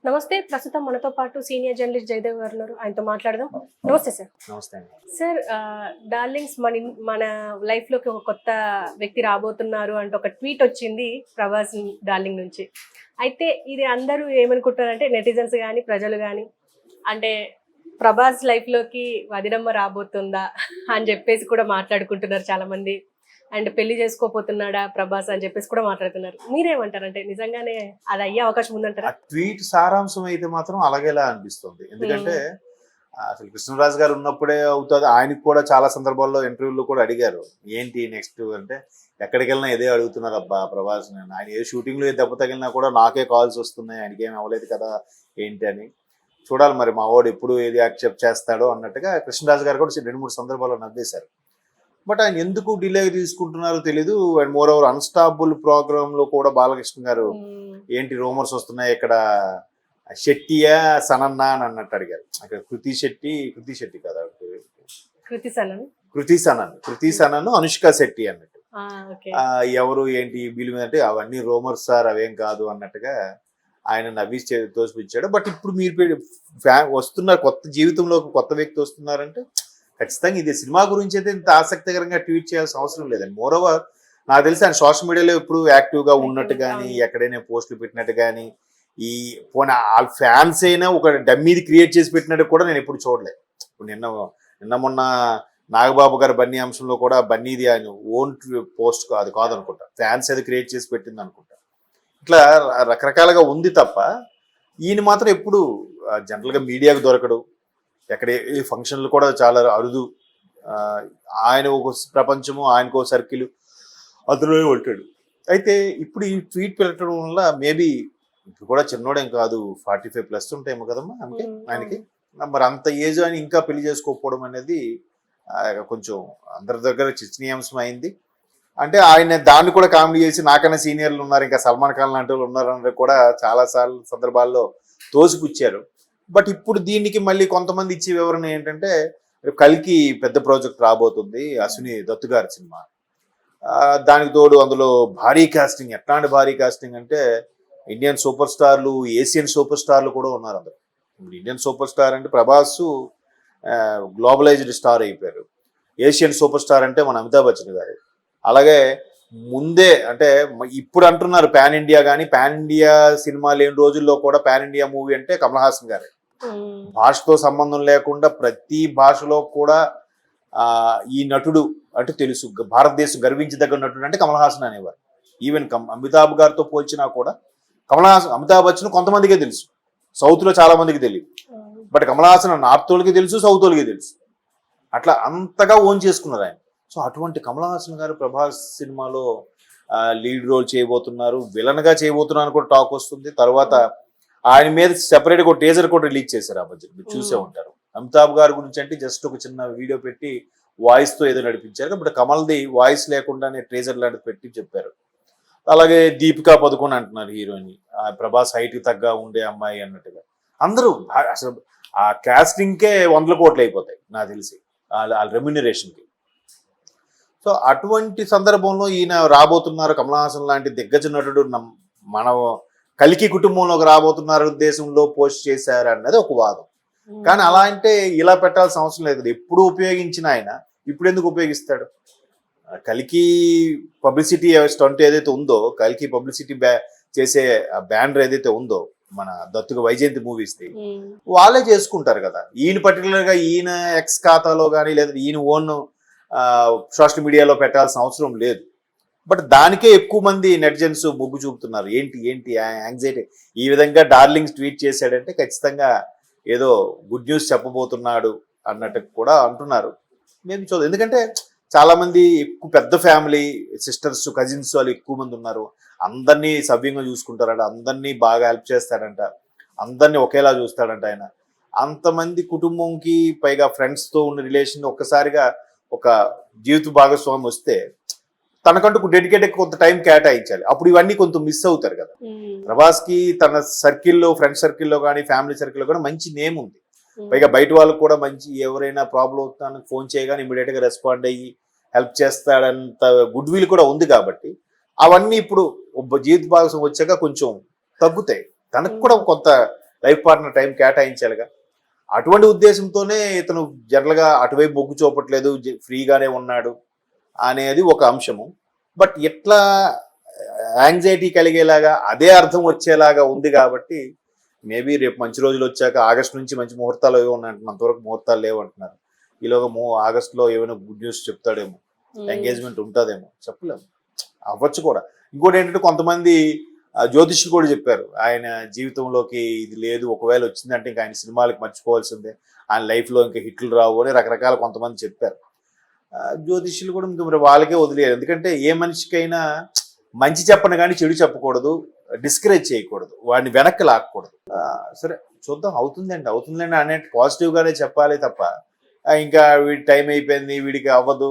నమస్తే. ప్రస్తుతం మనతో పాటు సీనియర్ జర్నలిస్ట్ జయదేవ్ గారు ఉన్నారు. ఆయనతో మాట్లాడదాం. నమస్తే సార్. నమస్తే అండి. సార్ డార్లింగ్స్ మన లైఫ్‌లోకి ఒక కొత్త వ్యక్తి రాబోతున్నారు అంటూ ఒక ట్వీట్ వచ్చింది ప్రభాస్ డార్లింగ్ నుంచి. అయితే ఇది అందరూ ఏమనుకుంటారంటే నెటిజన్స్ గాని, ప్రజలు గాని అంటే ప్రభాస్ లైఫ్‌లోకి వదినమ్మ రాబోతుందా అని చెప్పేసి కూడా మాట్లాడుకుంటున్నారు చాలామంది. అండ్ పెళ్లి చేసుకోపోతున్నాడా ప్రభాస్ అని చెప్పేసి కూడా మాట్లాడుతున్నారు. మీరేమంటారంటే నిజంగానే అది అయ్యే అవకాశం ఉందంటారా? ట్వీట్ సారాంశం అయితే మాత్రం అలాగేలా అనిపిస్తుంది. ఎందుకంటే అసలు కృష్ణరాజు గారు ఉన్నప్పుడే అవుతుంది. ఆయనకు కూడా చాలా సందర్భాల్లో ఇంటర్వ్యూలో కూడా అడిగారు, ఏంటి నెక్స్ట్ అంటే, ఎక్కడికి వెళ్ళినా ఇదే అడుగుతున్నారు అబ్బా ప్రభాస్. నేను ఆయన ఏ షూటింగ్లో ఏ దెబ్బ తగిలినా కూడా నాకే కాల్స్ వస్తున్నాయి, ఆయనకి ఏం అవ్వలేదు కదా ఏంటి అని. చూడాలి మరి మా వాడు ఎప్పుడు ఏది యాక్సెప్ట్ చేస్తాడో అన్నట్టుగా కృష్ణరాజు గారు కూడా 2-3 సందర్భాల్లో నవ్వేశారు. బట్ ఆయన ఎందుకు డిలే తీసుకుంటున్నారో తెలీదు. And moreover Unstoppable program లో కూడా బాలకృష్ణ గారు ఏంటి రూమర్స్ వస్తున్నాయి ఇక్కడ శెట్టియా సనన్నా అని అన్నట్టు అడిగారు. అక్కడ కృతి శెట్టి కదా, కృతి సనన్ అనుష్క శెట్టి అన్నట్టు. ఎవరు ఏంటి వీళ్ళ మీద అంటే అవన్నీ రూమర్స్ సార్, అవేం కాదు అన్నట్టుగా ఆయన నవ్వి తోసిపించాడు. బట్ ఇప్పుడు మీరు వస్తున్నారు, కొత్త జీవితంలో కొత్త వ్యక్తి వస్తున్నారంటే ఖచ్చితంగా ఇది సినిమా గురించి అయితే ఇంత ఆసక్తికరంగా ట్వీట్ చేయాల్సిన అవసరం లేదండి. మోరోవర్ నాకు తెలిసి ఆయన సోషల్ మీడియాలో ఎప్పుడు యాక్టివ్గా ఉన్నట్టు కానీ, ఎక్కడైనా పోస్టులు పెట్టినట్టు కానీ, ఈ పోనీ వాళ్ళ ఫ్యాన్స్ అయినా ఒక డమ్మీది క్రియేట్ చేసి పెట్టినట్టు కూడా నేను ఎప్పుడు చూడలేదు. ఇప్పుడు నిన్న మొన్న నాగబాబు గారి బన్నీ అంశంలో కూడా బన్నీది ఆయన ఓన్ పోస్ట్ కాదనుకుంటా, ఫ్యాన్స్ అది క్రియేట్ చేసి పెట్టింది అనుకుంటా. ఇట్లా రకరకాలుగా ఉంది తప్ప ఈయన మాత్రం ఎప్పుడు జనరల్గా మీడియాకు దొరకడు. ఎక్కడ ఈ ఫంక్షన్లు కూడా చాలా అరుదు. ఆయన ఒక ప్రపంచము, ఆయనకు ఒక సర్కిల్, అందులోనే ఉంటాడు. అయితే ఇప్పుడు ఈ ట్వీట్ పెట్టడం వల్ల మేబీ ఇప్పుడు కూడా చిన్నోడేం కాదు, 45+ ఉంటాయేమో కదమ్మా అంటే ఆయనకి. మరి అంత ఏజ్ అని ఇంకా పెళ్లి చేసుకోకపోవడం అనేది కొంచెం అందరి దగ్గర చర్చనీయాంశం అయింది. అంటే ఆయన దాన్ని కూడా కామెడీ చేసి నాకన్నా సీనియర్లు ఉన్నారు, ఇంకా సల్మాన్ ఖాన్ లాంటి వాళ్ళు ఉన్నారని కూడా చాలా సందర్భాల్లో తోసిపుచ్చారు. బట్ ఇప్పుడు దీనికి మళ్ళీ కొంతమంది ఇచ్చే వివరణ ఏంటంటే, కల్కి పెద్ద ప్రాజెక్ట్ రాబోతుంది, అశ్విని దత్తు గారి సినిమా. దానికి తోడు అందులో భారీ కాస్టింగ్. ఎట్లాంటి భారీ కాస్టింగ్ అంటే ఇండియన్ సూపర్ స్టార్లు, ఏషియన్ సూపర్ స్టార్లు కూడా ఉన్నారు అందులో. ఇప్పుడు ఇండియన్ సూపర్ స్టార్ అంటే ప్రభాస్ గ్లోబలైజ్డ్ స్టార్ అయిపోయారు. ఏషియన్ సూపర్ స్టార్ అంటే మన అమితాబ్ బచ్చన్ గారు. అలాగే ముందే అంటే ఇప్పుడు అంటున్నారు పాన్ ఇండియా, కానీ పాన్ ఇండియా సినిమా లేని రోజుల్లో కూడా పాన్ ఇండియా మూవీ అంటే కమల్ హాసన్ గారే. భాషతో సంబంధం లేకుండా ప్రతి భాషలో కూడా ఈ నటుడు అంటే తెలుసు, భారతదేశం గర్వించదగ్గ నటుడు అంటే కమల్ హాసన్ అనేవారు. ఈవెన్ అమితాబ్ గారితో పోల్చినా కూడా అమితాబ్ బచ్చన్ కొంతమందికే తెలుసు, సౌత్ లో చాలా మందికి తెలియదు. బట్ కమల్ హాసన్ నార్త్ వాళ్ళకి తెలుసు, సౌత్ వాళ్ళకి తెలుసు. అట్లా అంతగా ఓన్ చేసుకున్నారు ఆయన. సో అటువంటి కమల్ హాసన్ గారు ప్రభాస్ సినిమాలో లీడ్ రోల్ చేయబోతున్నారు, విలన్ గా చేయబోతున్నారు కూడా టాక్ వస్తుంది. తర్వాత ఆయన మీద సెపరేట్ గా టీజర్ కూడా రిలీజ్ చేశారు. ఆ మధ్య మీరు చూసే ఉంటారు. అమితాబ్ గారి గురించి అంటే జస్ట్ ఒక చిన్న వీడియో పెట్టి వాయిస్ తో ఏదో నడిపించారు. బట్ కమల్ది వాయిస్ లేకుండానే టీజర్ లాంటిది పెట్టి చెప్పారు. అలాగే దీపికా పదుకొన్ అంటున్నారు హీరోయిన్, ప్రభాస్ హైట్ కి తగ్గ ఉండే అమ్మాయి అన్నట్టుగా. అందరూ అసలు ఆ కాస్టింగ్ కే 100 కోట్లు అయిపోతాయి నాకు తెలిసి, వాళ్ళ రెమ్యునరేషన్ కి. సో అటువంటి సందర్భంలో ఈయన రాబోతున్నారు, కమల్ హాసన్ లాంటి దిగ్గజ నటుడు మన కల్కి కుటుంబంలోకి రాబోతున్నారు ఉద్దేశంలో పోస్ట్ చేశారు అన్నది ఒక వాదం. కానీ అలా అంటే ఇలా పెట్టాల్సిన అవసరం లేదు. ఎప్పుడు ఉపయోగించిన ఆయన ఇప్పుడు ఎందుకు ఉపయోగిస్తాడు? కల్కి పబ్లిసిటీ స్టంట్ ఏదైతే ఉందో, కల్కి పబ్లిసిటీ చేసే బ్యానర్ ఏదైతే ఉందో మన దత్తుగా వైజయంతి మూవీస్ ది, వాళ్ళే చేసుకుంటారు కదా. ఈయన పర్టికులర్ గా ఈయన ఎక్స్ ఖాతాలో కానీ లేదా ఈయన ఓన్ సోషల్ మీడియాలో పెట్టాల్సిన అవసరం లేదు. బట్ దానికే ఎక్కువ మంది నెటిజన్స్ మొగ్గు చూపుతున్నారు. ఏంటి యాంగ్జైటీ, ఈ విధంగా డార్లింగ్స్ ట్వీట్ చేశాడంటే ఖచ్చితంగా ఏదో గుడ్ న్యూస్ చెప్పబోతున్నాడు అన్నట్టు కూడా అంటున్నారు. మేము చూద్దాం. ఎందుకంటే చాలా మంది ఎక్కువ పెద్ద ఫ్యామిలీ, సిస్టర్స్, కజిన్స్ వాళ్ళు ఎక్కువ మంది ఉన్నారు. అందరినీ సవ్యంగా చూసుకుంటారంట, అందరినీ బాగా హెల్ప్ చేస్తాడంట, అందరినీ ఒకేలా చూస్తాడంట ఆయన. అంతమంది కుటుంబంకి పైగా ఫ్రెండ్స్తో ఉన్న రిలేషన్ ఒక్కసారిగా ఒక జీవిత భాగస్వామి వస్తే తనకంటూ డెడికేటెడ్ కొంత టైం కేటాయించాలి. అప్పుడు ఇవన్నీ కొంచెం మిస్ అవుతారు కదా. ప్రభాస్ కి తన సర్కిల్లో, ఫ్రెండ్ సర్కిల్లో కానీ ఫ్యామిలీ సర్కిల్లో కూడా మంచి నేమ్ ఉంది. పైగా బయట వాళ్ళకు కూడా మంచి, ఎవరైనా ప్రాబ్లం అవుతానికి ఫోన్ చేయగానే ఇమీడియట్ గా రెస్పాండ్ అయ్యి హెల్ప్ చేస్తాడంత గుడ్ విల్ కూడా ఉంది. కాబట్టి అవన్నీ ఇప్పుడు జీవిత భాగస్వామి వచ్చాక కొంచెం తగ్గుతాయి. తనకు కూడా కొంత లైఫ్ పార్ట్నర్ టైం కేటాయించాలిగా. అటువంటి ఉద్దేశంతోనే ఇతను జనరల్గా అటువైపు మొగ్గు చూపట్లేదు, ఫ్రీగానే ఉన్నాడు అనేది ఒక అంశము. బట్ ఎట్లా యాంగ్జైటీ కలిగేలాగా అదే అర్థం వచ్చేలాగా ఉంది కాబట్టి మేబీ రేపు మంచి రోజులు వచ్చాక ఆగస్టు నుంచి మంచి ముహూర్తాలు ఏవో ఉన్నాయంటున్నారు. అంతవరకు ముహూర్తాలు లేవు అంటున్నారు. ఈలోగా ఆగస్టులో ఏమైనా గుడ్ న్యూస్ చెప్తాడేమో, ఎంగేజ్మెంట్ ఉంటుందేమో, చెప్పలేము, అవ్వచ్చు కూడా. ఇంకోటి ఏంటంటే కొంతమంది జ్యోతిష్యులు కూడా చెప్పారు ఆయన జీవితంలోకి ఇది లేదు, ఒకవేళ వచ్చిందంటే ఇంకా ఆయన సినిమాలకు మర్చిపోవాల్సిందే, ఆయన లైఫ్లో ఇంకా హిట్లు రావు అని రకరకాల కొంతమంది చెప్పారు. జ్యోతిష్యులు కూడా ఇంకా మరి వాళ్ళకే వదిలేయాలి. ఎందుకంటే ఏ మనిషికైనా మంచి చెప్పను కానీ చెడు చెప్పకూడదు, డిస్కరేజ్ చేయకూడదు, వాడిని వెనక్కి లాక్కూడదు. సరే చూద్దాం, అవుతుందండి అనే పాజిటివ్గానే చెప్పాలి తప్ప ఇంకా వీడి టైం అయిపోయింది వీడికి అవ్వదు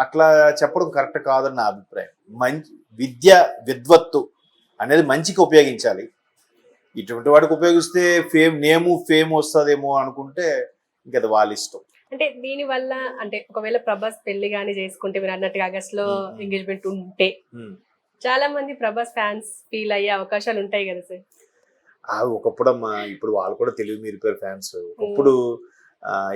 అట్లా చెప్పడం కరెక్ట్ కాదని నా అభిప్రాయం. మంచి విద్వత్తు అనేది మంచికి ఉపయోగించాలి. ఇటువంటి వాడికి ఉపయోగిస్తే ఫేమ్ వస్తుందేమో అనుకుంటే ఇంకా అది వాళ్ళ ఇష్టం. అంటే దీని వల్ల అంటే ఒకవేళ ప్రభాస్ పెళ్లి గానీ చేసుకుంటే మీరు అన్నట్టుగా ఆగస్ట్ లో ఎంగేజ్మెంట్ ఉంటే చాలా మంది ప్రభాస్ ఫ్యాన్స్ ఫీల్ అయ్యే అవకాశాలు ఉంటాయి కదా సార్? ఒకప్పుడమ్మా, ఇప్పుడు వాళ్ళు కూడా తెలివి మీరిపోయారు ఫ్యాన్స్. ఒకప్పుడు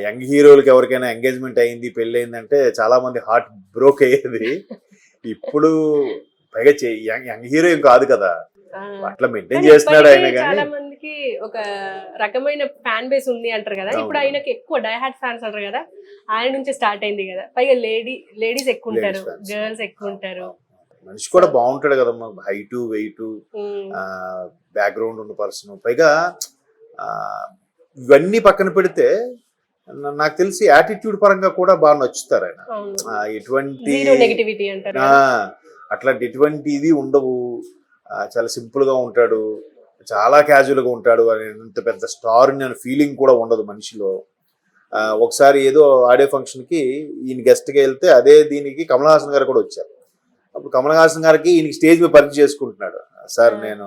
యంగ్ హీరోలకి ఎవరికైనా ఎంగేజ్మెంట్ అయింది, పెళ్లి అయిందంటే చాలా మంది హార్ట్ బ్రోక్ అయ్యేది. ఇప్పుడు పైగా యంగ్ హీరో ఏం కాదు కదా, అట్లా మెయింటైన్ చేస్తున్నాడు ఆయన. చాలా మందికి ఒక రకమైన ఫ్యాన్ బేస్ ఉంది అంటారు కదా. ఇప్పుడు ఆయనకి ఎక్కువ డైహార్డ్ ఫ్యాన్స్ అంటారు కదా, ఆయన నుంచి స్టార్ట్ అయింది కదా. పైగా లేడీస్ ఎక్కువ ఉంటారు, గర్ల్స్ ఎక్కువ ఉంటారు. మనిషి కూడా బాగుంటాడు కదమ్మా, హైట్ వెయిట్ బ్యాక్గ్రౌండ్ ఉన్న పర్సన్. పైగా ఇవన్నీ పక్కన పెడితే నాకు తెలిసి యాటిట్యూడ్ పరంగా కూడా బాగా నచ్చుతారు ఆయన. ఎటువంటి ఇది ఉండవు, చాలా సింపుల్ గా ఉంటాడు, చాలా క్యాజువల్ గా ఉంటాడు అని. ఇంత పెద్ద స్టార్ అనే ఫీలింగ్ కూడా ఉండదు మనిషిలో. ఒకసారి ఏదో ఆడియో ఫంక్షన్ కి ఈయన గెస్ట్ గా వెళ్తే అదే దీనికి కమల్ హాసన్ గారు కూడా వచ్చారు. అప్పుడు కమల్ హాసన్ గారికి ఈయనకి స్టేజ్ మీద పరిచయం చేసుకుంటున్నాడు. సార్ నేను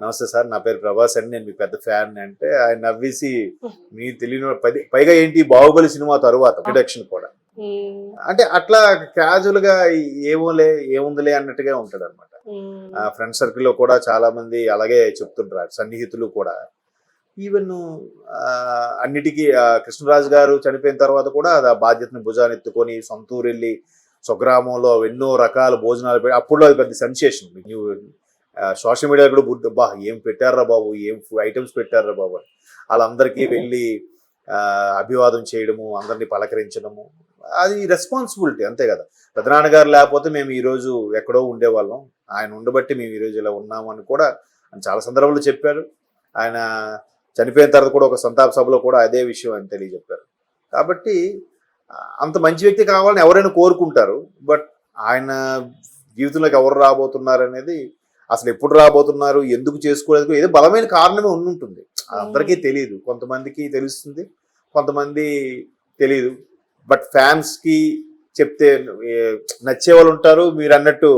నమస్తే సార్, నా పేరు ప్రభాస్ అండి, నేను మీ పెద్ద ఫ్యాన్ అంటే ఆయన నవ్వేసి మీ తెలియని పైగా ఏంటి బాహుబలి సినిమా తరువాత ప్రొడక్షన్ కూడా అంటే అట్లా క్యాజువల్ గా ఏముందిలే అన్నట్టుగా ఉంటాడు అనమాట. ఫ్రెండ్ సర్కిల్ లో కూడా చాలా మంది అలాగే చెప్తుంటారు, సన్నిహితులు కూడా. ఈవెన్ అన్నిటికీ కృష్ణరాజు గారు చనిపోయిన తర్వాత కూడా ఆ బాధ్యతను భుజాన్ని ఎత్తుకొని సొంతూరు వెళ్ళి స్వగ్రామంలో ఎన్నో రకాల భోజనాలు పెట్టి, అప్పుడులో అది పెద్ద సెన్సేషన్. సోషల్ మీడియా కూడా ఏం పెట్టారా బాబు, ఏం ఐటమ్స్ పెట్టారా బాబు అని వాళ్ళందరికీ వెళ్ళి అభివాదం చేయడము, అందరినీ పలకరించడము, అది రెస్పాన్సిబిలిటీ అంతే కదా. పెద్దనాన్నగారు లేకపోతే మేము ఈరోజు ఎక్కడో ఉండేవాళ్ళం, ఆయన ఉండబట్టి మేము ఈరోజు ఇలా ఉన్నామని కూడా చాలా సందర్భాల్లో చెప్పారు. ఆయన చనిపోయిన తర్వాత కూడా ఒక సంతాప సభలో కూడా అదే విషయం అని తెలియజెప్పారు. కాబట్టి అంత మంచి వ్యక్తి కావాలని ఎవరైనా కోరుకుంటారు. బట్ ఆయన జీవితంలోకి ఎవరు రాబోతున్నారు అనేది, అసలు ఎప్పుడు రాబోతున్నారు, ఎందుకు చేసుకోలేదు, ఏదో బలమైన కారణమే ఉంటుంది. అందరికీ తెలియదు, కొంతమందికి తెలుస్తుంది, కొంతమంది తెలియదు. బట్ ఫ్యాన్స్కి చెప్తే నచ్చే వాళ్ళు ఉంటారు, మీరు అన్నట్టు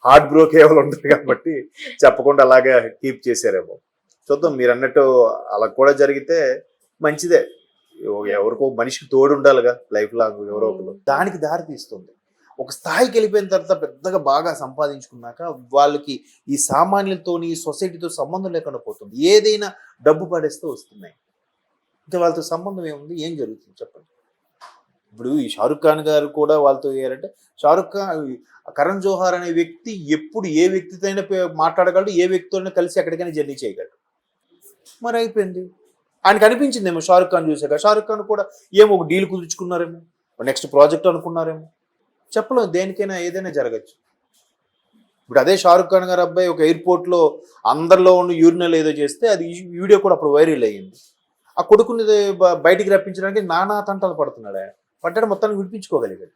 హార్ట్ బ్రోక్ అయ్యే వాళ్ళు ఉంటారు. కాబట్టి చెప్పకుండా అలాగే కీప్ చేశారేమో చూద్దాం. మీరు అన్నట్టు అలా కూడా జరిగితే మంచిదే. ఎవరికో మనిషికి తోడు ఉండాలిగా లైఫ్ లాంగ్, ఎవరో ఒకరు. దానికి దారి తీస్తుంది. ఒక స్థాయికి వెళ్ళిపోయిన తర్వాత పెద్దగా బాగా సంపాదించుకున్నాక వాళ్ళకి ఈ సామాన్యులతోని సొసైటీతో సంబంధం లేకుండా పోతుంది. ఏదైనా డబ్బు పడేస్తే వస్తున్నాయి, ఇంకా వాళ్ళతో సంబంధం ఏముంది, ఏం జరుగుతుంది చెప్పండి. ఇప్పుడు ఈ షారుఖ్ ఖాన్ గారు కూడా వాళ్ళతో అయ్యారంటే, కరణ్ జోహార్ అనే వ్యక్తి ఎప్పుడు ఏ వ్యక్తితో అయినా మాట్లాడగలడు, ఏ వ్యక్తితో కలిసి ఎక్కడికైనా జర్నీ చేయగలడు. మరి అయిపోయింది. ఆయనకు అనిపించిందేమో షారుఖ్ ఖాన్ చూసాక, షారుఖ్ ఖాన్ కూడా ఏమో ఒక డీల్ కుదుర్చుకున్నారేమో, నెక్స్ట్ ప్రాజెక్ట్ అనుకున్నారేమో, చెప్పలేం. దేనికైనా ఏదైనా జరగచ్చు. ఇప్పుడు అదే షారుఖ్ ఖాన్ గారు అబ్బాయి ఒక ఎయిర్పోర్ట్లో అందరిలో ఉన్న యూరినల్ ఏదో చేస్తే అది వీడియో కూడా అప్పుడు వైరల్ అయ్యింది. ఆ కొడుకుని బయటికి రప్పించడానికి నానా తంటాలు పడుతున్నాడు. ఆయన పడ్డాడు, మొత్తాన్ని విడిపించుకోగలిగాడు.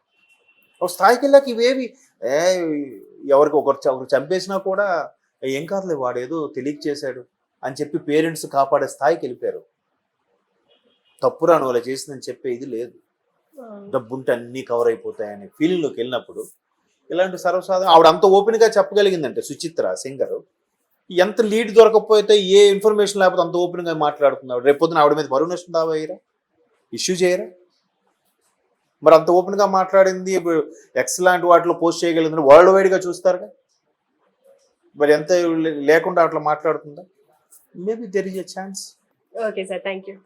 ఒక స్థాయికి వెళ్ళాక ఇవేవి ఎవరికి ఒకరు చంపేసినా కూడా ఏం కాదులే వాడు ఏదో తెలియక చేశాడు అని చెప్పి పేరెంట్స్ కాపాడే స్థాయికి వెళ్ళిపోయారు. తప్పురాను అలా చేసిందని చెప్పే ఇది లేదు. డబ్బుంటే అన్నీ కవర్ అయిపోతాయనే ఫీలింగ్లోకి వెళ్ళినప్పుడు ఇలాంటి సర్వసాధారణ ఆవిడ అంత ఓపెన్గా చెప్పగలిగిందంటే, సుచిత్ర సింగర్ ఎంత లీడ్ దొరకపోతే, ఏ ఇన్ఫర్మేషన్ లేకపోతే అంత ఓపెన్గా మాట్లాడుతుంది. రేపు పొద్దున ఆవిడ మీద పరువు నష్టం దావా అయ్యారా, ఇష్యూ చేయరా? మరి అంత ఓపెన్గా మాట్లాడింది ఇప్పుడు ఎక్స్ లాంటి వాటిలో పోస్ట్ చేయగలిగిందని వరల్డ్ వైడ్గా చూస్తారుగా. మరి ఎంత లేకుండా అట్లా మాట్లాడుతుందా? Maybe there is a chance. Okay sir, thank you.